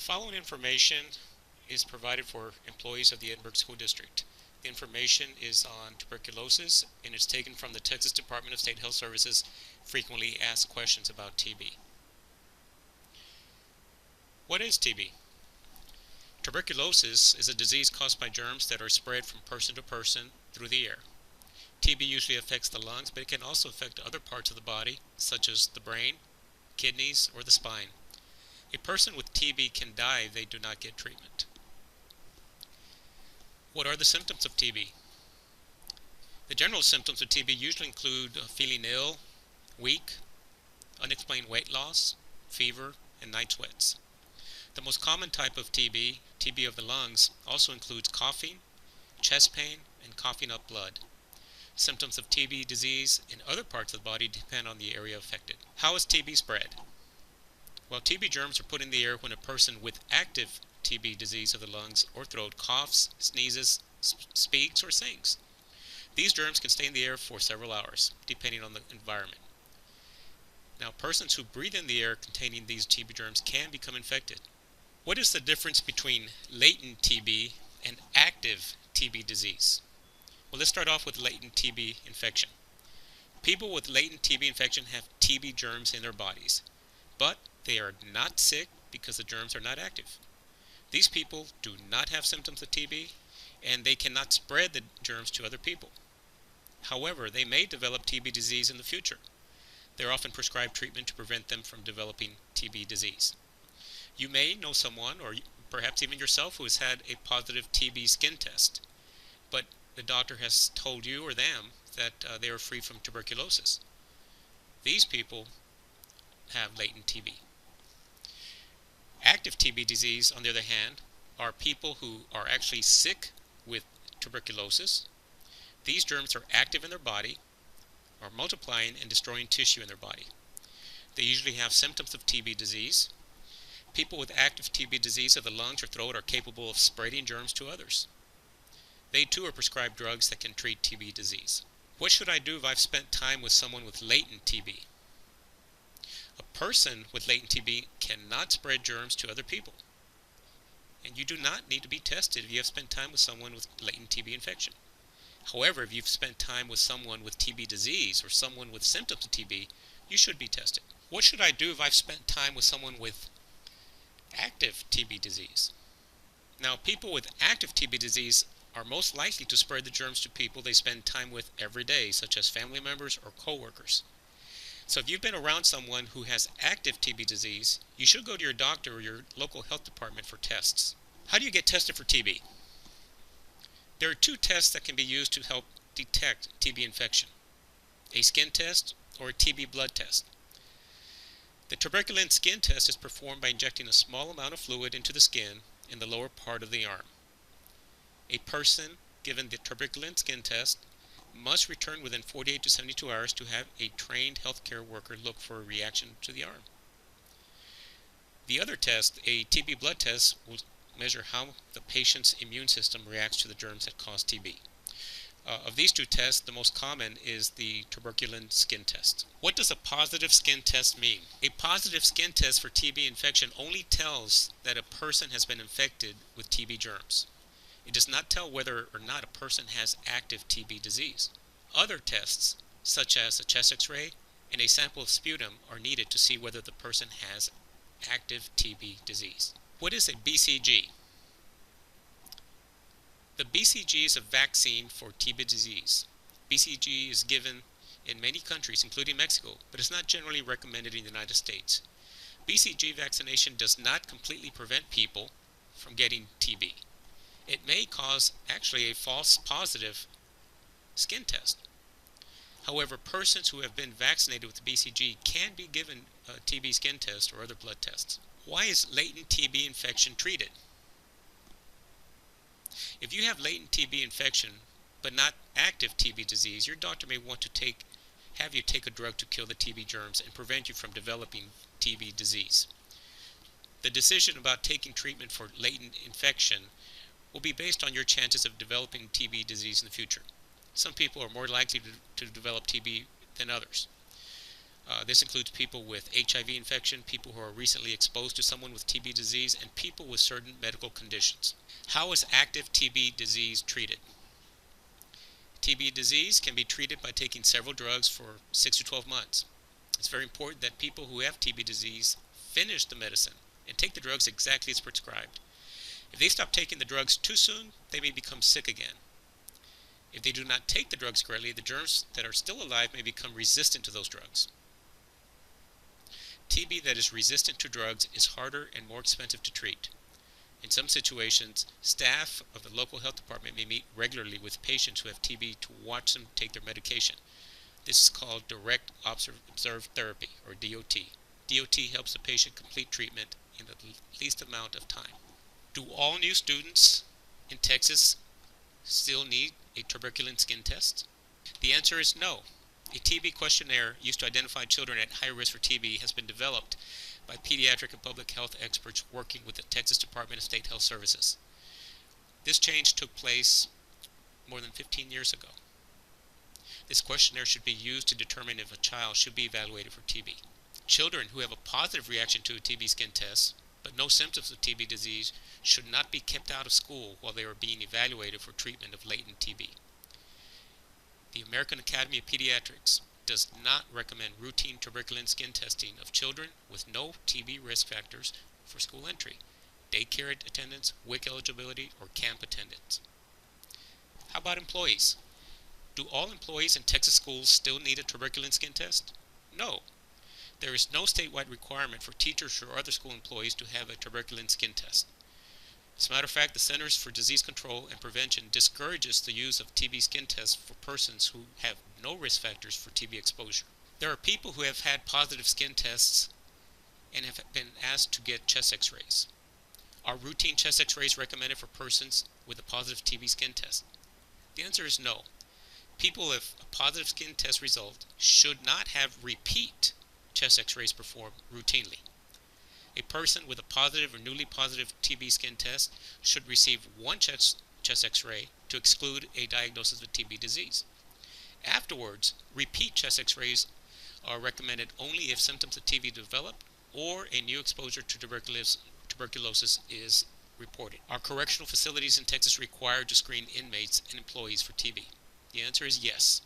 following information is provided for employees of the Edinburgh School District. The information is on tuberculosis and it's taken from the Texas Department of State Health Services frequently asked questions about TB. What is TB? Tuberculosis is a disease caused by germs that are spread from person to person through the air. TB usually affects the lungs, but it can also affect other parts of the body, such as the brain, kidneys, or the spine. A person with TB can die if they do not get treatment. What are the symptoms of TB? The general symptoms of TB usually include feeling ill, weak, unexplained weight loss, fever, and night sweats. The most common type of TB, TB of the lungs, also includes coughing, chest pain, and coughing up blood. Symptoms of TB disease in other parts of the body depend on the area affected. How is TB spread? Well, TB germs are put in the air when a person with active TB disease of the lungs or throat coughs, sneezes, speaks, or sings. These germs can stay in the air for several hours, depending on the environment. Now, persons who breathe in the air containing these TB germs can become infected. What is the difference between latent TB and active TB disease? Well, let's start off with latent TB infection. People with latent TB infection have TB germs in their bodies, but they are not sick because the germs are not active. These people do not have symptoms of TB, and they cannot spread the germs to other people. However, they may develop TB disease in the future. They're often prescribed treatment to prevent them from developing TB disease. You may know someone, or perhaps even yourself, who has had a positive TB skin test, but the doctor has told you or them that they are free from tuberculosis. These people have latent TB. Active TB disease, on the other hand, are people who are actually sick with tuberculosis. These germs are active in their body, are multiplying and destroying tissue in their body. They usually have symptoms of TB disease. People with active TB disease of the lungs or throat are capable of spreading germs to others. They too are prescribed drugs that can treat TB disease. What should I do if I've spent time with someone with latent TB? A person with latent TB cannot spread germs to other people. And you do not need to be tested if you have spent time with someone with latent TB infection. However, if you've spent time with someone with TB disease or someone with symptoms of TB, you should be tested. What should I do if I've spent time with someone with active TB disease? Now, people with active TB disease are most likely to spread the germs to people they spend time with every day, such as family members or co-workers. So if you've been around someone who has active TB disease, you should go to your doctor or your local health department for tests. How do you get tested for TB? There are two tests that can be used to help detect TB infection: a skin test or a TB blood test. The tuberculin skin test is performed by injecting a small amount of fluid into the skin in the lower part of the arm. A person given the tuberculin skin test must return within 48 to 72 hours to have a trained healthcare worker look for a reaction to the arm. The other test, a TB blood test, will measure how the patient's immune system reacts to the germs that cause TB. Of these two tests, the most common is the tuberculin skin test. What does a positive skin test mean? A positive skin test for TB infection only tells that a person has been infected with TB germs. It does not tell whether or not a person has active TB disease. Other tests, such as a chest x-ray and a sample of sputum, are needed to see whether the person has active TB disease. What is a BCG? The BCG is a vaccine for TB disease. BCG is given in many countries, including Mexico, but is not generally recommended in the United States. BCG vaccination does not completely prevent people from getting TB. It may cause actually a false positive skin test. However, persons who have been vaccinated with BCG can be given a TB skin test or other blood tests. Why is latent TB infection treated? If you have latent TB infection but not active TB disease, your doctor may want to have you take a drug to kill the TB germs and prevent you from developing TB disease. The decision about taking treatment for latent infection will be based on your chances of developing TB disease in the future. Some people are more likely to develop TB than others. This includes people with HIV infection, people who are recently exposed to someone with TB disease, and people with certain medical conditions. How is active TB disease treated? TB disease can be treated by taking several drugs for 6 to 12 months. It's very important that people who have TB disease finish the medicine and take the drugs exactly as prescribed. If they stop taking the drugs too soon, they may become sick again. If they do not take the drugs correctly, the germs that are still alive may become resistant to those drugs. TB that is resistant to drugs is harder and more expensive to treat. In some situations, staff of the local health department may meet regularly with patients who have TB to watch them take their medication. This is called direct observed therapy, or DOT. DOT helps the patient complete treatment in the least amount of time. Do all new students in Texas still need a tuberculin skin test? The answer is no. A TB questionnaire used to identify children at high risk for TB has been developed by pediatric and public health experts working with the Texas Department of State Health Services. This change took place more than 15 years ago. This questionnaire should be used to determine if a child should be evaluated for TB. Children who have a positive reaction to a TB skin test but no symptoms of TB disease should not be kept out of school while they are being evaluated for treatment of latent TB. The American Academy of Pediatrics does not recommend routine tuberculin skin testing of children with no TB risk factors for school entry, daycare attendance, WIC eligibility, or camp attendance. How about employees? Do all employees in Texas schools still need a tuberculin skin test? No. There is no statewide requirement for teachers or other school employees to have a tuberculin skin test. As a matter of fact, the Centers for Disease Control and Prevention discourages the use of TB skin tests for persons who have no risk factors for TB exposure. There are people who have had positive skin tests and have been asked to get chest x-rays. Are routine chest x-rays recommended for persons with a positive TB skin test? The answer is no. People with a positive skin test result should not have repeat chest x-rays performed routinely. A person with a positive or newly positive TB skin test should receive one chest x-ray to exclude a diagnosis of TB disease. Afterwards, repeat chest x-rays are recommended only if symptoms of TB develop or a new exposure to tuberculosis is reported. Are correctional facilities in Texas required to screen inmates and employees for TB? The answer is yes.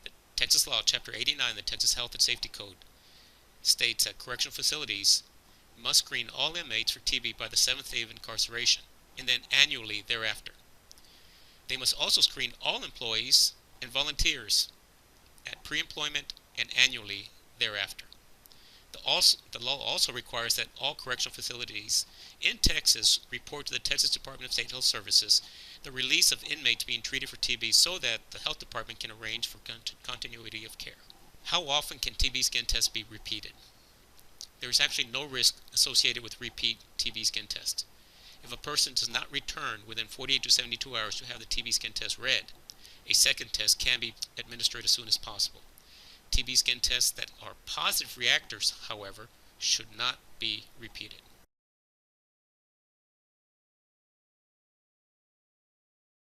The Texas Law, Chapter 89 of the Texas Health and Safety Code states that correctional facilities must screen all inmates for TB by the 7th day of incarceration, and then annually thereafter. They must also screen all employees and volunteers at pre-employment and annually thereafter. The law also requires that all correctional facilities in Texas report to the Texas Department of State Health Services the release of inmates being treated for TB so that the health department can arrange for continuity of care. How often can TB skin tests be repeated? There is actually no risk associated with repeat TB skin tests. If a person does not return within 48 to 72 hours to have the TB skin test read, a second test can be administered as soon as possible. TB skin tests that are positive reactors, however, should not be repeated.